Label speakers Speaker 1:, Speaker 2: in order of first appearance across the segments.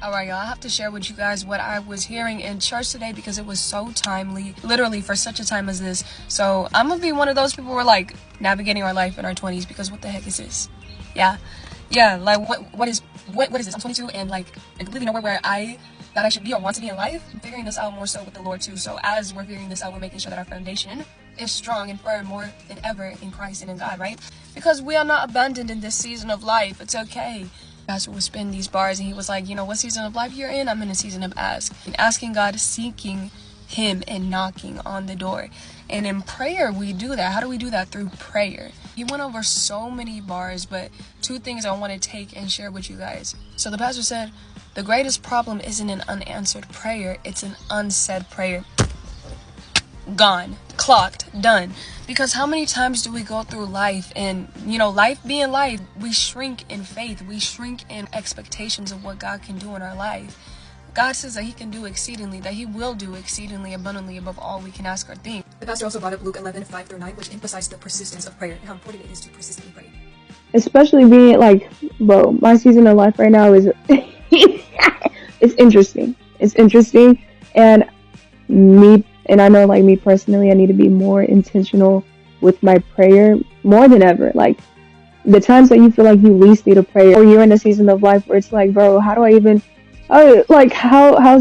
Speaker 1: Alright, y'all, I have to share with you guys what I was hearing in church today because it was so timely, literally for such a time as this. So I'm gonna be one of those people who are like navigating our life in our 20s because what the heck is this? Yeah, like what is this? I'm 22 and like I completely nowhere where I that I should be or want to be in life. I'm figuring this out more so with the Lord too. So as we're figuring this out, we're making sure that our foundation is strong and firm more than ever in Christ and in God, right? Because we are not abandoned in this season of life. It's okay. Pastor would spin these bars and he was like, you know, what season of life you're in? I'm in a season of asking God, seeking him and knocking on the door. And in prayer, we do that. How do we do that? Through prayer. He went over so many bars, but two things I want to take and share with you guys. So the pastor said, the greatest problem isn't an unanswered prayer. It's an unsaid prayer. Gone, clocked, done. Because how many times do we go through life and, you know, life being life, we shrink in faith. We shrink in expectations of what God can do in our life. God says that he can do exceedingly, that he will do exceedingly abundantly above all we can ask or think. The pastor also brought up Luke 11:5-9, which emphasized the persistence of prayer and how important it is to persistently pray.
Speaker 2: Especially being like, bro, my season of life right now is, it's interesting. It's interesting. And I know like me personally, I need to be more intentional with my prayer more than ever. Like the times that you feel like you least need a prayer, or you're in a season of life where it's like, bro, how is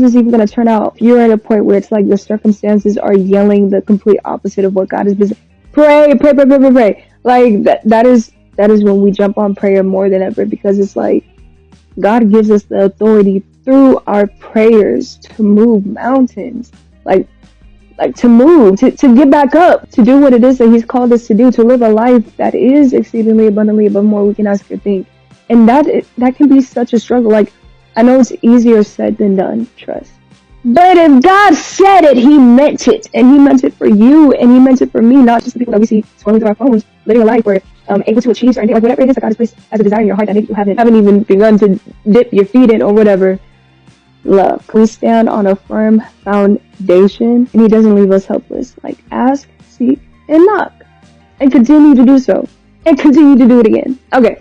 Speaker 2: this even going to turn out? You're at a point where it's like your circumstances are yelling the complete opposite of what God has been. Pray. Like that is when we jump on prayer more than ever, because it's like God gives us the authority through our prayers to move mountains, like to move, to get back up, to do what it is that he's called us to do, to live a life that is exceedingly abundantly above more we can ask or think. And that can be such a struggle. Like, I know it's easier said than done, trust. But if God said it, he meant it. And he meant it for you, and he meant it for me, not just the people that we see scrolling through our phones, living a life where able to achieve certain things, like whatever it is that God has placed as a desire in your heart that maybe you haven't even begun to dip your feet in or whatever. Love. We stand on a firm foundation, and he doesn't leave us helpless. Like, ask, seek, and knock. And continue to do so. And continue to do it again. Okay.